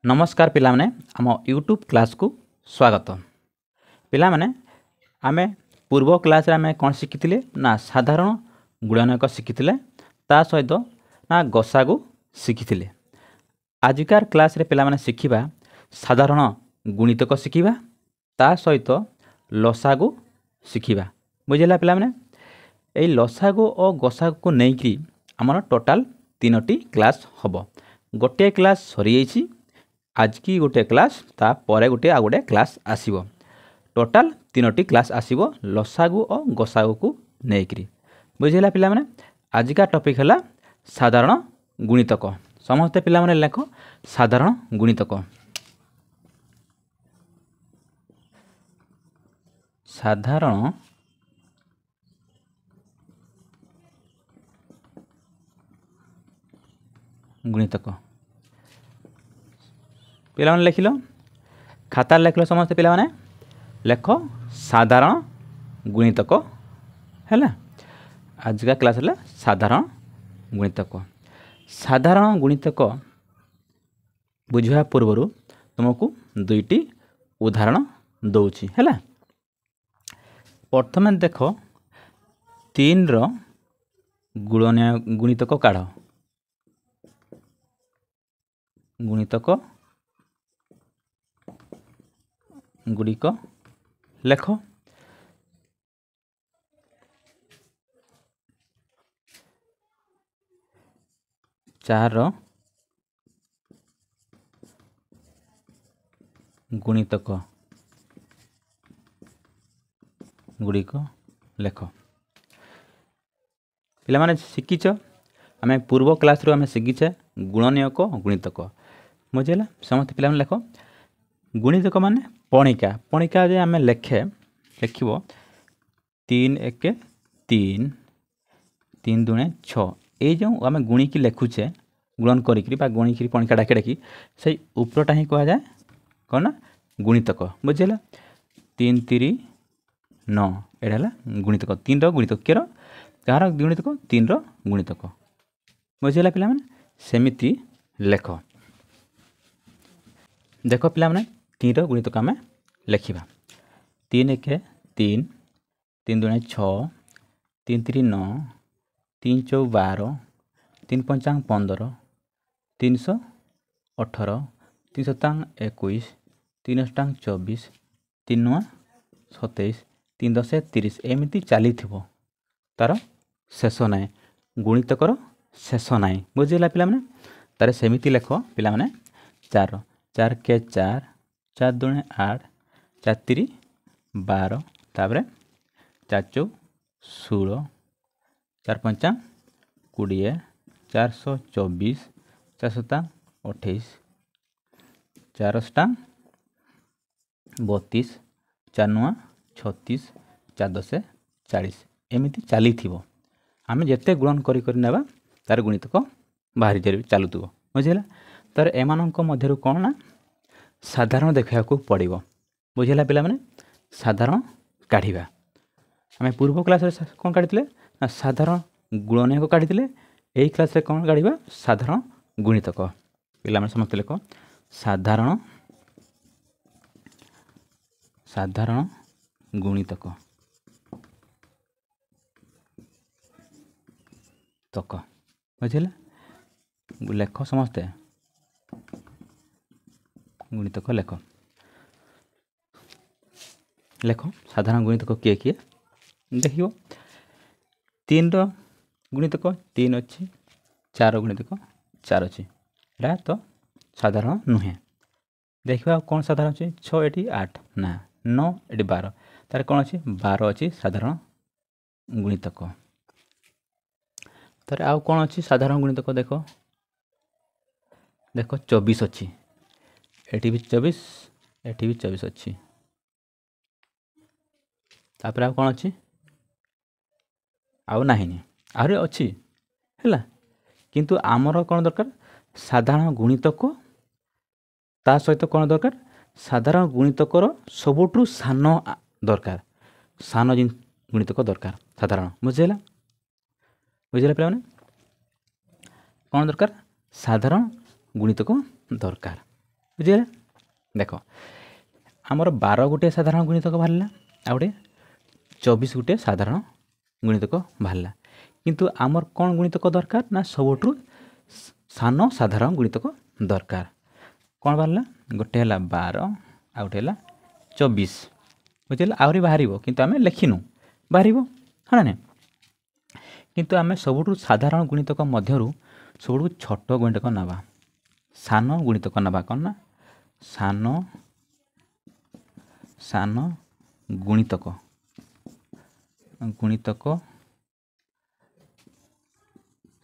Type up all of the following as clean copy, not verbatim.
नमस्कार पिलामने आम YouTube class को स्वागत। पिलामने आमे पूर्व क्लास रे आमे कौन शिखिथिले ना साधारण गुणनक शिखिथिले ता सहित ना गसागु शिखिथिले। आजिकार क्लास रे पिलामने शिखिबा साधारण गुणितक शिखिबा ता सहित लसागु शिखिबा। बुझिला पिलामने एई लसागु और गसागु को नेइकरी हमर टोटल 3टी क्लास हबो। गोटे क्लास सरी जाइछि, आज की गोटे क्लास ता परे गोटे आ गोटे क्लास आसीबो। टोटल 3टी क्लास आसीबो लसागु और गसागु को नेइकरी। बुझिला पिला माने आज का टॉपिक हला साधारण गुणितक। समस्त पिला माने लेख साधारण गुणितक। साधारण गुणितक पिला माने लिखिलो, खाता लिखलो समस्त पिला माने लेख साधारण गुणितक हैला। आज का क्लास है साधारण गुणितक। साधारण गुणितक बुझा पूर्व तुमको दुईटी उदाहरण दौची हैला। प्रथम देख 3 रो गुणितक काढ़। गुणितक गुड़िक लेख। 4 रो गुणितक गुड़िक लेख। पिला माने शिखिच आमे पूर्व क्लास रो आमे शिखिचे गुणनीयक गुणितक। बुझिला समस्त पिला माने लेख गुणितक माने पणिका। पणिका जे आमे लिखिबो 3 1 3 3 2 6। ए जो आमे गुणी की लिखुचे गुणन करिकरी बा गुणी की पणिका डाके डाकी से ऊपरटा ही कहा जाए कौन ना गुणितक। बुझिला 3 3 9 एडा गुणितक। 3 रो गुणितक केरो कार गुणितक 3 रो गुणितक। बुझिला पिला माने सेमिति लेख। देखो पिला माने 3 रो गुणितक आमे लिखिबा 3 1 3 3 2 6 3 3 9 3 4 12 3 5 15 318 3 7 21 3 8 24 3 9 27 3 10 30 एमती चली तार शेष ना गुणितकर शेष ना। बुझेगा पिला माने तार सेमिति लेख पिला माने 4 4 के 4 4 2 8 4 3 12 तापर 4 4 16 4 5 20 424 4 7 28 4 8 32 4 9 36 4 10 40 एमती चली आम जिते गुणन करना तार गुणितक बाहरी चलुव। बुझेगा तार एमानक मध्य कौन ना साधारण देखा पड़ो। बुझेगा पिला माने साधारण काढ़ा। आम पूर्व क्लास कौन काढ़ी ना साधारण गुणनीयक काढ़ी। यही क्लास कौन काढ़ा साधारण गुणितक। पिला माने समस्त लेख साधारण साधारण गुणितक तक। बुझेगा लेख समस्ते गुणितक लेख लेख साधारण गुणितक किए किए देख 3 रो गुणितक 3 अच्छी 4 गुणितक 4 अच्छी एटा तो साधारण नुहे। देखा कौन साधारण अच्छी 6 एटी 8 ना 9 एटी 12 तार कौन अच्छी 12 अच्छी साधारण गुणितक। तार आउ कौन अच्छी साधारण गुणितक देख देख 24 अच्छी एटी भी 24 एटी भी 24 अच्छी। तापर आउ कौन अच्छी आउ नाही आहरी अच्छी है किंतु आमर कौन दरकार साधारण गुणितक ता सहित कौन दरकार साधारण गुणितकर सबुठू सान दरकार सान गुणितक दरकार साधारण। बुझेगा बुझेगा पिला माने कौन दरकार साधारण गुणितक दरकार। ବୁଝିଗଲା। ଦେଖ ଆମର 12 ଗୋଟିଏ ସାଧାରଣ ଗୁଣିତକ ବାହାରିଲା, ଆଉ ଗୋଟେ 24 ଗୋଟିଏ ସାଧାରଣ ଗୁଣିତକ ବାହାରିଲା। କିନ୍ତୁ ଆମର କ'ଣ ଗୁଣିତକ ଦରକାର ନା ସବୁଠୁ ସାନ ସାଧାରଣ ଗୁଣିତକ ଦରକାର। କ'ଣ ବାହାରିଲା? ଗୋଟେ ହେଲା 12 ଆଉ ଗୋଟେ ହେଲା 24। ବୁଝିଲା, ଆହୁରି ବାହାରିବ କିନ୍ତୁ ଆମେ ଲେଖିନୁ, ବାହାରିବ ହଁ ନା ନାହିଁ। କିନ୍ତୁ ଆମେ ସବୁଠୁ ସାଧାରଣ ଗୁଣିତକ ମଧ୍ୟରୁ ସବୁଠୁ ଛୋଟ ଗୁଣିତକ ନେବା, ସାନ ଗୁଣିତକ ନେବା। କ'ଣ ନା ସାନ ଗୁଣିତକ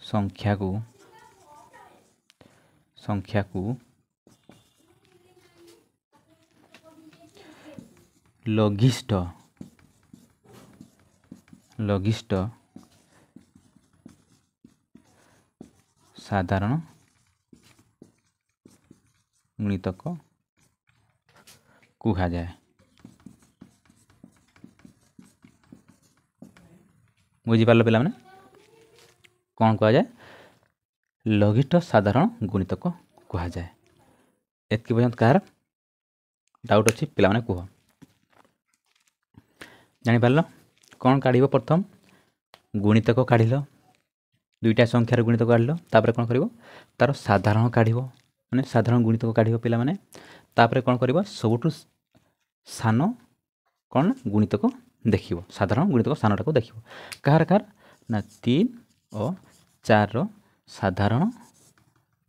ସଂଖ୍ୟାକୁ ଲଘିଷ୍ଠ ସାଧାରଣ ଗୁଣିତକ କୁହାଯାଏ। ବୁଝିପାରିଲ ପିଲାମାନେ, କ'ଣ କୁହାଯାଏ? ଲଘିଷ୍ଠ ସାଧାରଣ ଗୁଣିତକ କୁହାଯାଏ। ଏତିକି ପର୍ଯ୍ୟନ୍ତ କାହାର ଡାଉଟ୍ ଅଛି ପିଲାମାନେ କୁହ। ଜାଣିପାରିଲ? କ'ଣ କାଢ଼ିବ? ପ୍ରଥମ ଗୁଣିତକ କାଢ଼ିଲ, ଦୁଇଟା ସଂଖ୍ୟାର ଗୁଣିତକ କାଢ଼ିଲ, ତାପରେ କ'ଣ କରିବ? ତା'ର ସାଧାରଣ କାଢ଼ିବ, ମାନେ ସାଧାରଣ ଗୁଣିତକ କାଢ଼ିବ ପିଲାମାନେ। ତାପରେ କ'ଣ କରିବ? ସବୁଠୁ ସାନ କ'ଣ ଗୁଣିତକ ଦେଖିବ, ସାଧାରଣ ଗୁଣିତକ ସାନଟାକୁ ଦେଖିବ। କାହାର ନା 3 ଓ 4ର ସାଧାରଣ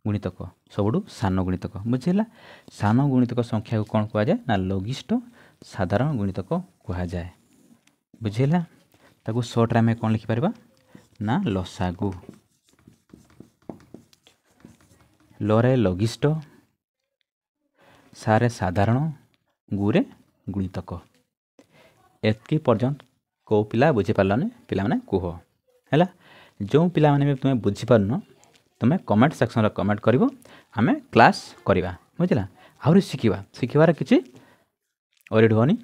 ଗୁଣିତକ ସବୁଠୁ ସାନ ଗୁଣିତକ। ବୁଝିଲା? ସାନ ଗୁଣିତକ ସଂଖ୍ୟାକୁ କ'ଣ କୁହାଯାଏ? ନା ଲଘିଷ୍ଠ ସାଧାରଣ ଗୁଣିତକ କୁହାଯାଏ। ବୁଝିଲା? ତାକୁ ସର୍ଟରେ ଆମେ କ'ଣ ଲେଖିପାରିବା? ନା ଲସାଗୁ। ଲରେ ଲଘିଷ୍ଠ, ସାରେ ସାଧାରଣ, ଗୁରେ ଗୁଣିତକ। ଏତିକି ପର୍ଯ୍ୟନ୍ତ କେଉଁ ପିଲା ବୁଝିପାରିଲନି ପିଲାମାନେ କୁହ। ହେଲା, ଯେଉଁ ପିଲାମାନେ ବି ତୁମେ ବୁଝିପାରୁନ ତୁମେ କମେଣ୍ଟ ସେକ୍ସନରେ କମେଣ୍ଟ କରିବ, ଆମେ କ୍ଲାସ୍ କରିବା। ବୁଝିଲା? ଆହୁରି ଶିଖିବାର କିଛି ଅରିଢ଼ବନି।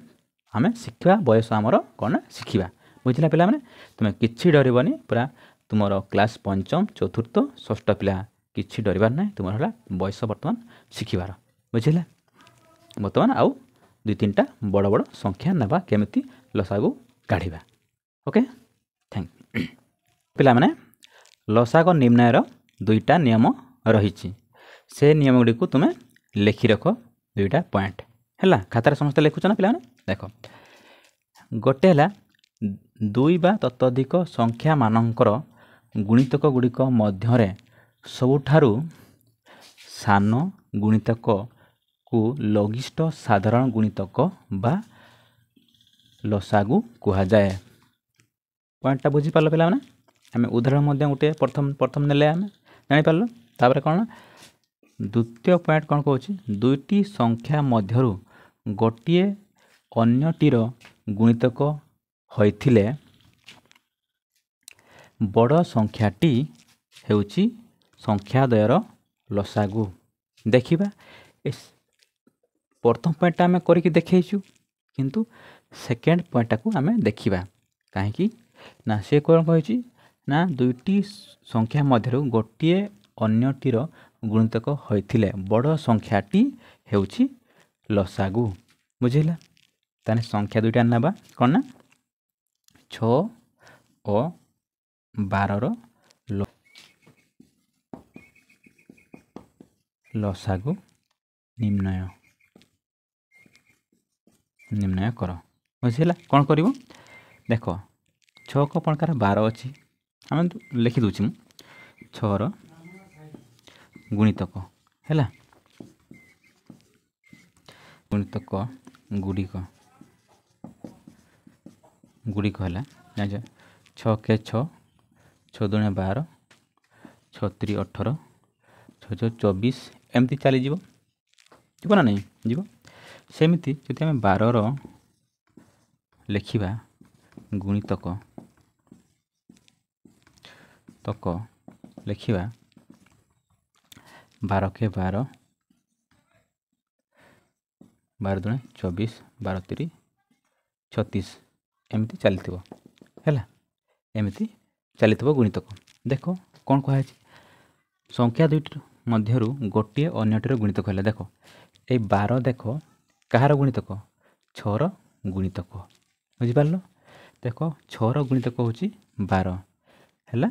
ଆମେ ଶିଖିବା ବୟସ ଆମର କ'ଣ ଶିଖିବା। ବୁଝିଲା ପିଲାମାନେ? ତୁମେ କିଛି ଡରିବନି, ପୁରା ତୁମର କ୍ଲାସ୍ 5ମ 4ର୍ଥ 6ଠ ପିଲା କିଛି ଡରିବାର ନାହିଁ। ତୁମର ହେଲା ବୟସ ବର୍ତ୍ତମାନ ଶିଖିବାର। ବୁଝିଲା? ବର୍ତ୍ତମାନ ଆଉ 2-3ଟା ବଡ଼ ବଡ଼ ସଂଖ୍ୟା ନେବା, କେମିତି ଲସାଗୁ କାଢ଼ିବା। Okay, thank you. ପିଲାମାନେ, ଲସାଗୁ ନିର୍ଣ୍ଣୟର 2ଟା ନିୟମ ରହିଛି। ସେ ନିୟମ ଗୁଡ଼ିକୁ ତୁମେ ଲେଖି ରଖ, 2ଟା ପଏଣ୍ଟ। ହେଲା, ଖାତାରେ ସମସ୍ତେ ଲେଖୁଛ ନା ପିଲାମାନେ? ଦେଖ, ଗୋଟେ ହେଲା 2 ବା ତତୋଧିକ ସଂଖ୍ୟାମାନଙ୍କର ଗୁଣିତକ ଗୁଡ଼ିକ ମଧ୍ୟରେ ସବୁଠାରୁ ସାନ ଗୁଣିତକକୁ ଲଘିଷ୍ଠ ସାଧାରଣ ଗୁଣିତକ ବା ଲସାଗୁ କୁହାଯାଏ। ପଏଣ୍ଟଟା ବୁଝିପାରିଲ ପିଲାମାନେ? ଆମେ ଉଦାହରଣ ମଧ୍ୟ ଗୋଟେ ପ୍ରଥମ ନେଲେ ଆମେ ଜାଣିପାରିଲ। ତାପରେ କ'ଣ? ଦ୍ୱିତୀୟ ପଏଣ୍ଟ କ'ଣ କହୁଛି? 2ଟି ସଂଖ୍ୟା ମଧ୍ୟରୁ ଗୋଟିଏ ଅନ୍ୟଟିର ଗୁଣିତକ ହୋଇଥିଲେ ବଡ଼ ସଂଖ୍ୟାଟି ହେଉଛି ସଂଖ୍ୟାଦ୍ୱୟର ଲସାଗୁ। ଦେଖିବା, ପ୍ରଥମ ପଏଣ୍ଟଟା ଆମେ କରିକି ଦେଖେଇଛୁ, କିନ୍ତୁ ସେକେଣ୍ଡ ପଏଣ୍ଟଟାକୁ ଆମେ ଦେଖିବା। କାହିଁକି ନା ସେ କ'ଣ କହିଛି? ନା 2ଟି ସଂଖ୍ୟା ମଧ୍ୟରୁ ଗୋଟିଏ ଅନ୍ୟଟିର ଗୁଣିତକ ହୋଇଥିଲେ ବଡ଼ ସଂଖ୍ୟାଟି ହେଉଛି ଲସାଗୁ। ବୁଝିଲା? ତାହେଲେ ସଂଖ୍ୟା 2ଟା ନେବା। କ'ଣ ନା 6 ଓ 12ର ଲସାଗୁ ନିର୍ଣ୍ଣୟ କର। ବୁଝିଲା? କ'ଣ କରିବ? ଦେଖ, 6 କ ପ୍ରକାର 12 ଅଛି, ଆମେ ଲେଖିଦେଉଛି ମୁଁ 6ର ଗୁଣିତକ। ହେଲା, ଗୁଣିତକ ଗୁଡ଼ିକ ହେଲା, ଜାଣିଛ, 6 କେ 6, 6 ଦୁଣେ 12, 6 3 18, 6 6 24, ଏମିତି ଚାଲିଯିବ। ଯିବ ନା ନାହିଁ? ଯିବ। ସେମିତି ଯଦି ଆମେ 12ର ଲେଖିବା ଗୁଣିତକ ଲେଖିବା 12 କେ 12, 12 ଦୁଣେ 24, 12 3 36, ଏମିତି ଚାଲିଥିବ। ହେଲା, ଏମିତି ଚାଲିଥିବ ଗୁଣିତକ। ଦେଖ କ'ଣ କୁହାଯାଇଛି? ସଂଖ୍ୟା 2ଟି ମଧ୍ୟରୁ ଗୋଟିଏ ଅନ୍ୟଟିର ଗୁଣିତକ ହେଲେ, ଦେଖ এই 12 দেখ কাହାର গুଣିতକ 6ର ଗୁଣିତକ ବୁଝିପାରିଲ। ଦେଖ 6ର ଗୁଣିତକ ହେଉଛି 12 ହେଲା।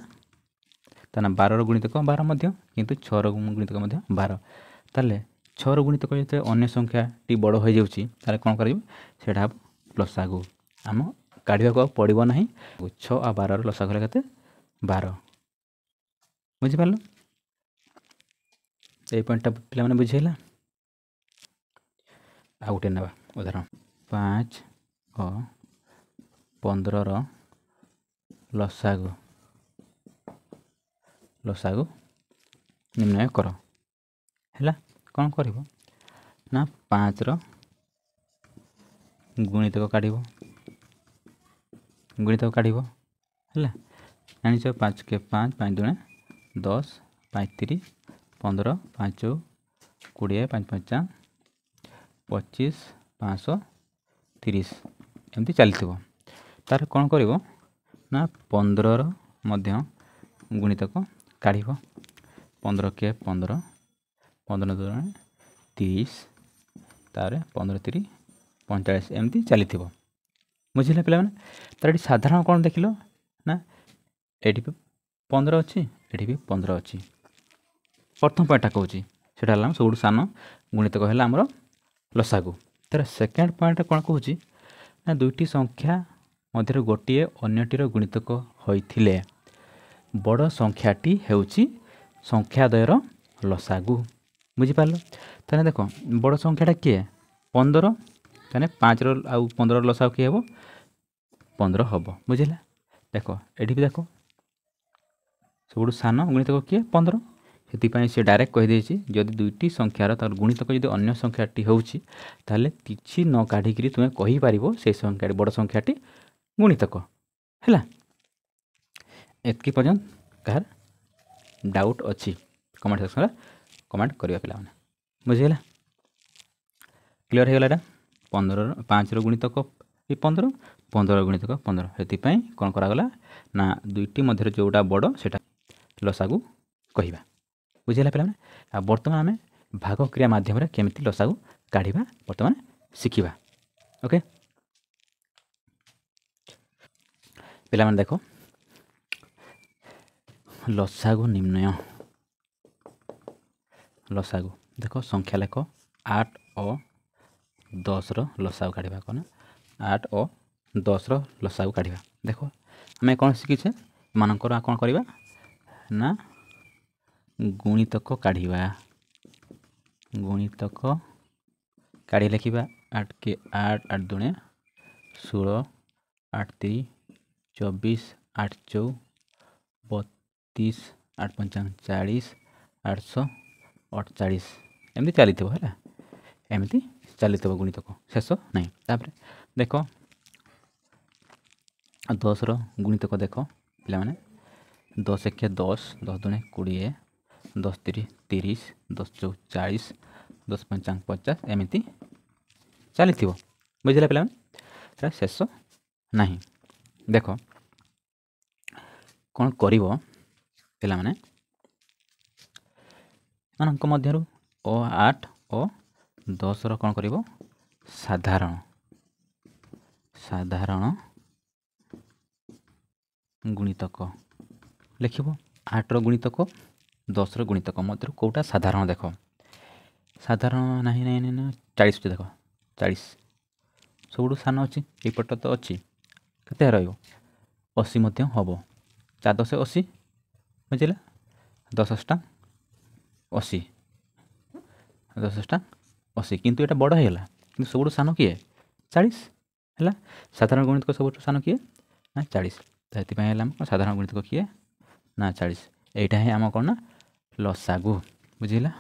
ତାହେଲେ 12ର ଗୁଣିତକ 12 ମଧ୍ୟ, କିନ୍ତୁ 6ର ଗୁଣିତକ ମଧ୍ୟ 12। ତାହେଲେ 6ର ଗୁଣିତକ ଯେତେବେଳେ ଅନ୍ୟ ସଂଖ୍ୟାଟି ବଡ଼ ହୋଇଯାଉଛି ତାହେଲେ କ'ଣ କରିବ, ସେଇଟା ହେବ ଲସାଗୁ। ଆମ କାଢ଼ିବାକୁ ଆଉ ପଡ଼ିବ ନାହିଁ। 6 ଆଉ 12ର ଲସାଗୁ ହେଲା କେତେ, 12। ବୁଝିପାରିଲ। ଏଇ ପଏଣ୍ଟଟା ପିଲାମାନେ ବୁଝିହେଲା। ଆଉ ଗୋଟେ ନେବା ଉଦାହରଣ, 5 ଓ 15ର ଲସାଗୁ ନିର୍ଣ୍ଣୟ କର। ହେଲା, କ'ଣ କରିବ ନା 5ର ଗୁଣିତକ କାଢ଼ିବ ହେଲା। ଜାଣିଛ 5 କେ 5, 5 ଦୁଣେ 10, 5 3, 15, 5 ଚଉ 20, 5 5 25, 530 ଏମିତି ଚାଲିଥିବ। ତାର କ'ଣ କରିବ ନା 15ର ମଧ୍ୟ ଗୁଣିତକ କାଢ଼ିବ। 15 କେ 15, 15 ଦୁଣେ 30, ତାପରେ 15 3 45 ଏମିତି ଚାଲିଥିବ। ବୁଝିଲେ ପିଲାମାନେ। ତାର ଏଠି ସାଧାରଣ କ'ଣ ଦେଖିଲ ନା ଏଠି ବି 15 ଅଛି, ଏଠି ବି 15 ଅଛି। ପ୍ରଥମ ପଏଣ୍ଟଟା କହୁଛି ସେଇଟା ହେଲା ସବୁଠୁ ସାନ ଗୁଣିତକ ହେଲା ଆମର ଲସାଗୁ। ତାର ସେକେଣ୍ଡ ପଏଣ୍ଟଟା କ'ଣ କହୁଛି ନା ଦୁଇଟି ସଂଖ୍ୟା ମଧ୍ୟରୁ ଗୋଟିଏ ଅନ୍ୟଟିର ଗୁଣିତକ ହୋଇଥିଲେ ବଡ଼ ସଂଖ୍ୟାଟି ହେଉଛି ସଂଖ୍ୟାଦ୍ୱୟର ଲସାଗୁ। ବୁଝିପାରିଲ। ତାହେଲେ ଦେଖ ବଡ଼ ସଂଖ୍ୟାଟା କିଏ, 15। ତାହେଲେ 5ର ଆଉ 15ର ଲସାଗୁ କିଏ ହେବ, 15 ହେବ। ବୁଝିଲା। ଦେଖ ଏଠି ବି ଦେଖ ସବୁଠୁ ସାନ ଗୁଣିତକ କିଏ, 15। ସେଥିପାଇଁ ସେ ଡାଇରେକ୍ଟ କହିଦେଇଛି ଯଦି ଦୁଇଟି ସଂଖ୍ୟାର ତାର ଗୁଣିତକ ଯଦି ଅନ୍ୟ ସଂଖ୍ୟାଟି ହେଉଛି ତାହେଲେ କିଛି ନ କାଢ଼ିକିରି ତୁମେ କହିପାରିବ ସେଇ ସଂଖ୍ୟାଟି ବଡ଼ ସଂଖ୍ୟାଟି ଗୁଣିତକ ହେଲା। ଏତିକି ପର୍ଯ୍ୟନ୍ତ କାହାର ଡାଉଟ୍ ଅଛି କମେଣ୍ଟ ସେକ୍ସନରେ କମେଣ୍ଟ କରିବା ପିଲାମାନେ। ବୁଝିଗଲା, କ୍ଲିଅର୍ ହେଇଗଲା। ଏଇଟା 5ର ଗୁଣିତକ 15, 15ର ଗୁଣିତକ 15। ସେଥିପାଇଁ କ'ଣ କରାଗଲା ନା ଦୁଇଟି ମଧ୍ୟରେ ଯେଉଁଟା ବଡ଼ ସେଇଟା ଲସାଗୁ କହିବା। ବୁଝିଗଲା ପିଲାମାନେ। ଆଉ ବର୍ତ୍ତମାନ ଆମେ ଭାଗ କ୍ରିୟା ମାଧ୍ୟମରେ କେମିତି ଲସାଗୁ କାଢ଼ିବା ବର୍ତ୍ତମାନ ଶିଖିବା। ଓକେ ପିଲାମାନେ ଦେଖ ଲସାଗୁ ନିର୍ଣ୍ଣୟ। ଲସାଗୁ ଦେଖ ସଂଖ୍ୟା ଲେଖ 8 ଓ 10ର ଲସାଗୁ କାଢ଼ିବା। କ'ଣ 8 ଓ 10ର ଲସାଗୁ କାଢ଼ିବା। ଦେଖ ଆମେ କ'ଣ ଶିଖିଛେ ଏମାନଙ୍କର କ'ଣ କରିବା ନା ଗୁଣିତକ କାଢ଼ିବା। ଗୁଣିତକ କାଢ଼ି ଲେଖିବା 8 କେ 8, 8 ଦୁଣେ 16, 8 3 24, 8 ଚଉ 32, 8 5 40, 848 ଏମିତି ଚାଲିଥିବ ହେଲା। ଏମିତି ଚାଲିଥିବ ଗୁଣିତକ, ଶେଷ ନାହିଁ। ତାପରେ ଦେଖ 10ର ଗୁଣିତକ ଦେଖ ପିଲାମାନେ 10 ଏକେ 10, 10 ଦୁଣେ 20, 10 3 30, 10 ଚଉ 40, 10 5 50 ଏମିତି ଚାଲିଥିବ। ବୁଝିଲା ପିଲାମାନେ, ସେଟା ଶେଷ ନାହିଁ। ଦେଖ କ'ଣ କରିବ ପିଲାମାନେ ମାନଙ୍କ ମଧ୍ୟରୁ 8 ଓ 10ର କ'ଣ କରିବ ସାଧାରଣ ଗୁଣିତକ ଲେଖିବ। 8ର ଗୁଣିତକ 10ର ଗୁଣିତକ ମଧ୍ୟରୁ କେଉଁଟା ସାଧାରଣ ଦେଖ। ସାଧାରଣ ନାହିଁ 40 ଅଛି। ଦେଖ 40 ସବୁଠୁ ସାନ ଅଛି, ଏଇପଟ ତ ଅଛି, କେତେ ରହିବ 80 ମଧ୍ୟ ହେବ। 4 10 80, ବୁଝିଲା। 10 ଟା 80, 10 ଟା 80, କିନ୍ତୁ ଏଇଟା ବଡ଼ ହେଇଗଲା। କିନ୍ତୁ ସବୁଠୁ ସାନ କିଏ 40 ହେଲା। ସାଧାରଣ ଗୁଣିତକ ସବୁଠୁ ସାନ କିଏ ନା 40। ସେଥିପାଇଁ ହେଲା ଆମ ସାଧାରଣ ଗୁଣିତକ କିଏ ନା 40। ଏଇଟା ହିଁ ଆମ କ'ଣ ନା ଲସାଗୁ। ବୁଝିଲା,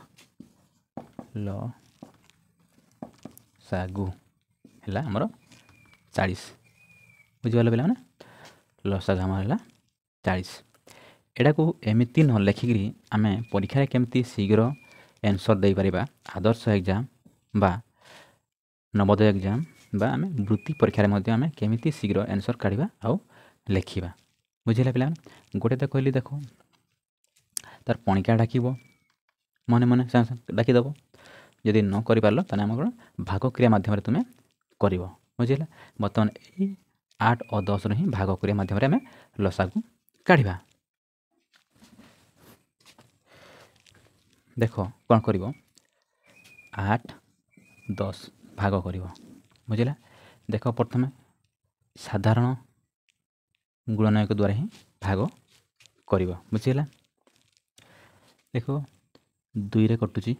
ଲସାଗୁ ହେଲା ଆମର 40। ବୁଝିଗଲ ପିଲାମାନେ, ଲସାଗୁ ଆମର ହେଲା 40। ଏଟାକୁ ଏମିତି ନ ଲେଖିକିରି ଆମେ ପରୀକ୍ଷାରେ କେମିତି ଶୀଘ୍ର ଆନ୍ସର୍ ଦେଇପାରିବା, ଆଦର୍ଶ ଏକ୍ଜାମ୍ ବା ନବୋଦୟ ଏକ୍ଜାମ୍ ବା ଆମେ ବୃତ୍ତି ପରୀକ୍ଷାରେ ମଧ୍ୟ ଆମେ କେମିତି ଶୀଘ୍ର ଆନ୍ସର୍ କାଢ଼ିବା ଆଉ ଲେଖିବା। ବୁଝିଲା ପିଲାମାନେ। ଗୋଟେ ତ କହିଲି ଦେଖ ତାର ପଣିକା ଡାକିବ, ମନେ ମନେ ସାଙ୍ଗେ ସାଙ୍ଗେ ଡାକିଦେବ। जदि न कर पार ताने आम कौन भाग क्रिया माध्यम तुम्हें कर बुझे। बर्तमान ये 8 और 10 ही भाग क्रिया माध्यम आम लसागु काढ़ा। देख कौन कर 8 10 भाग कर बुझे। देख प्रथम साधारण गुणनयक द्वारा ही भाग कर बुझीगला। देख 2 रे कटुची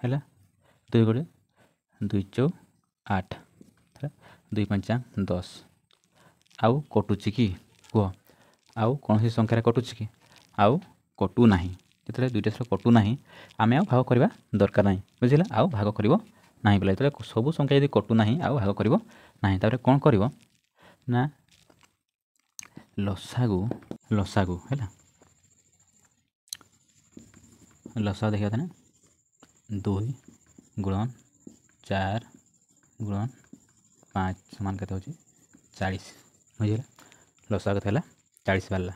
है 2 गुड़े 2 चौ 8 2 5 10 आउ कटुची कि कह आउ कौन सी संख्यार कटुची कि आउ कटु ना जो दुईटा कटु ना आम आ भाग करवा दरकार ना बुझे। आउ भाग कर ना बोला जो सब संख्या यदि कटु ना आउ भाग कर ना कौन कर ना लसागु लसागु है लसागु देखा था 2 गुणन 4 गुणन 5 समान के 40 बुझे। लसागु के 40 बाहर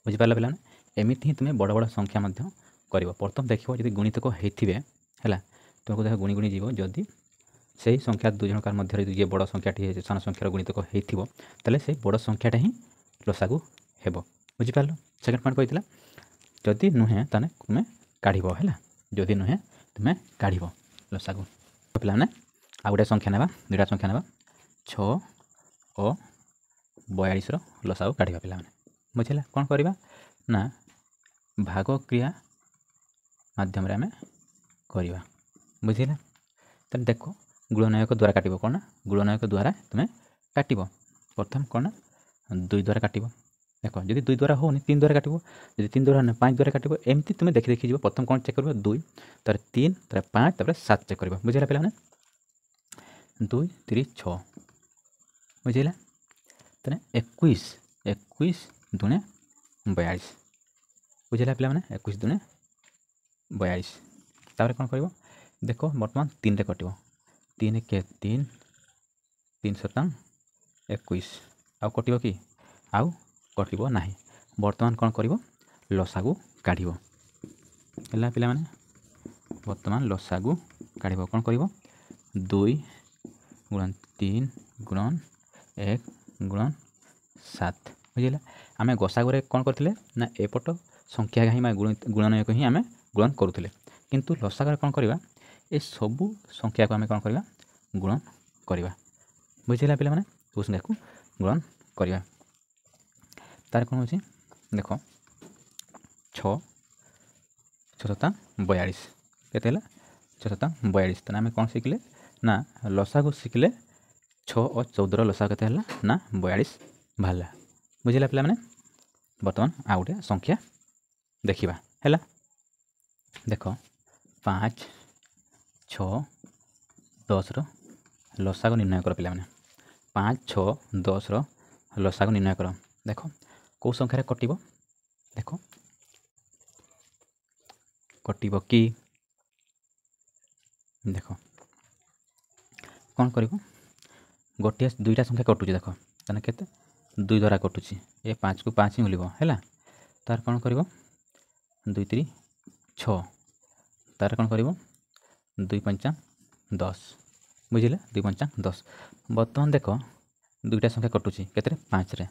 बुझीपार पे एमती ही तुम्हें बड़ बड़ संख्या कर प्रथम देख जब गुणितक होते है तुमको देख गुणी गुणी जीव जदि से ही संख्या दुई जनकार मध्य ये बड़ संख्याटी सान संख्यार गुणितक होते से बड़ संख्याटा ही लसागु हेब बुझीपार। सेकेंड पॉइंट कहला जदि नुहे ताने तुम्हें काढ़ है जदि नुहे तुम्हें काढ़ लसागु। पे आ गए संख्या ना दुटा संख्या ना 6 और 42 लसागु काढ़ा पे बुझे। कौन करवा ना भाग क्रिया माध्यम आम करवा बुझे। तो देख गुणनयक द्वारा काट कौन ना गुणनयक द्वारा तुम्हें काट प्रथम कौन ना 2 द्वारा काट देख जब 2 द्वारा होनी 3 द्वारा काट जब 3 द्वारा 5 द्वारा काट एमती तुम्हें देखी देखी जी प्रथम कौन चेक कर 2 तार 3 तार 5 तार 7 चेक कर बुझे पे 2 3 6 बुझे। तेना 21 21 दुणे 42 बुझे पे 21 दुणे 42 तापर कौन कर देख बर्तमान 3 रे कट 3 के 3 3 7 21 आउ कट कि आउ कट ना बर्तमान कौन कर लसागु काढ़ है पे बर्तमान लसागु काढ़ कौन कर 2 गुणन 3 गुणन 1 गुणन 7 बुझे। आम गसागुरे कौन करते ना एपट संख्या ही गुणनयक ही आम गुणन करुले किंतु लसागुरे कौन करवा ये सबू संख्या को आम कौन करवा गुणन करवा बुझे पे सब संख्या को गुणन करवा। तार कौन हो देख 6 7 42 के 6 7 42 तेना आम कौन शिखिले ना लसागु शिखिले 6 और 14 लसागु के ना 42 बाहर बुझे पे बर्तमान आउ गए संख्या देखा है देख 5 6 10 लसागु निर्णय कर पे 5 6 10 लसागु निर्णय कर देख कौ संख्यार कट देख कट कि देख कौन कर गोटे दुईटा संख्या कटुची देख तेना के 2 द्वारा कटुची ये 5 को 5 ही मिल है तार कौन कर 2 3 6 तार कौन कर 2 5 10 बुझे 2 5 10 बर्तमान देख दुईटा संख्या कटुची के 5 रे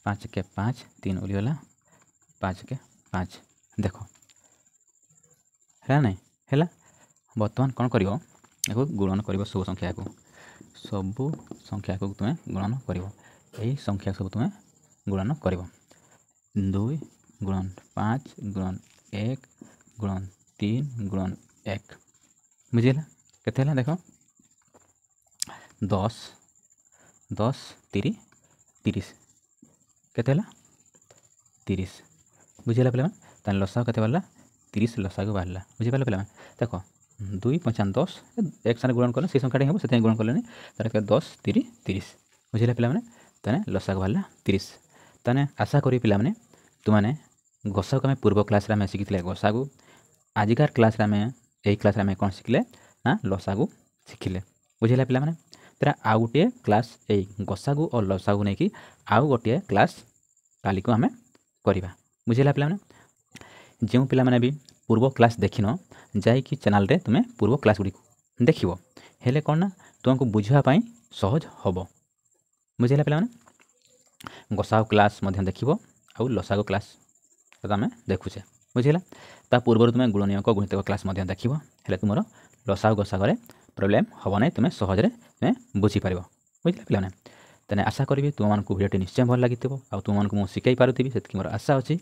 5 के 5 3 उलीगला 5 के 5 देख है ना है बर्तमान कौन कर गुणन कर सबू संख्या को तुम्हें गुणन कर यही संख्या सब तुम्हें गुणन कर 2 गुणन 5 गुणन 1 गुणन 3 गुणन 1 बुझे के देख 10 10 3 30 के 30 बुझे पे लसागु के बाहर 30 लसागु बाहर बुझे पे देख 2 5 10 एक साथ गुणन कले से संख्या हम से गुणन कले तार 10 3 30 बुझे पे लसागु बाहर 30 ताने आशा करी पे तुमने गसागु आम पूर्व क्लास में शिखी गसागु आजिकार क्लास यही क्लास कौन शिखिले ना लसागु शिखिले बुझे पे तेरा आउ गोटे क्लास यही गसागु और लसागु नहीं कि आउ गोटे क्लास काली को आम करवा बुझे पे जो पे भी पूर्व क्लास देखिन ଯାଇକି ଚ୍ୟାନେଲ୍ରେ ତୁମେ ପୂର୍ବ କ୍ଲାସ୍ ଗୁଡ଼ିକୁ ଦେଖିବ। ହେଲେ କ'ଣ ନା ତୁମକୁ ବୁଝିବା ପାଇଁ ସହଜ ହେବ। ବୁଝିଲା ପିଲାମାନେ? ଗସାଗୁ କ୍ଲାସ୍ ମଧ୍ୟ ଦେଖିବ ଆଉ ଲସାଗୁ କ୍ଲାସ୍ ଆମେ ଦେଖୁଛେ। ବୁଝିଲା? ତା ପୂର୍ବରୁ ତୁମେ ଗୁଣନୀୟକ ଗୁଣିତକ କ୍ଲାସ୍ ମଧ୍ୟ ଦେଖିବ। ହେଲେ ତୁମର ଲସାଗୁ ଗସାଗୁରେ ପ୍ରୋବ୍ଲେମ୍ ହେବ ନାହିଁ, ତୁମେ ସହଜରେ ତୁମେ ବୁଝିପାରିବ। ବୁଝିଲା ପିଲାମାନେ? ତେଣୁ ଆଶା କରିବି ତୁମମାନଙ୍କୁ ଭିଡ଼ିଓଟି ନିଶ୍ଚୟ ଭଲ ଲାଗିଥିବ ଆଉ ତୁମମାନଙ୍କୁ ମୁଁ ଶିଖାଇ ପାରୁଥିବି, ସେତିକି ମୋର ଆଶା ଅଛି।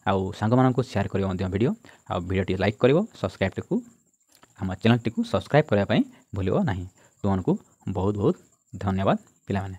ଆଉ ସାଙ୍ଗମାନଙ୍କୁ ସେୟାର କରିବ ମଧ୍ୟ ଭିଡ଼ିଓ, ଆଉ ଭିଡ଼ିଓଟି ଲାଇକ୍ କରିବ, ସବସ୍କ୍ରାଇବ୍ଟିକୁ ଆମ ଚ୍ୟାନେଲ୍ଟିକୁ ସବସ୍କ୍ରାଇବ୍ କରିବା ପାଇଁ ଭୁଲିବ ନାହିଁ। ତୁମମାନଙ୍କୁ ବହୁତ ବହୁତ ଧନ୍ୟବାଦ ପିଲାମାନେ।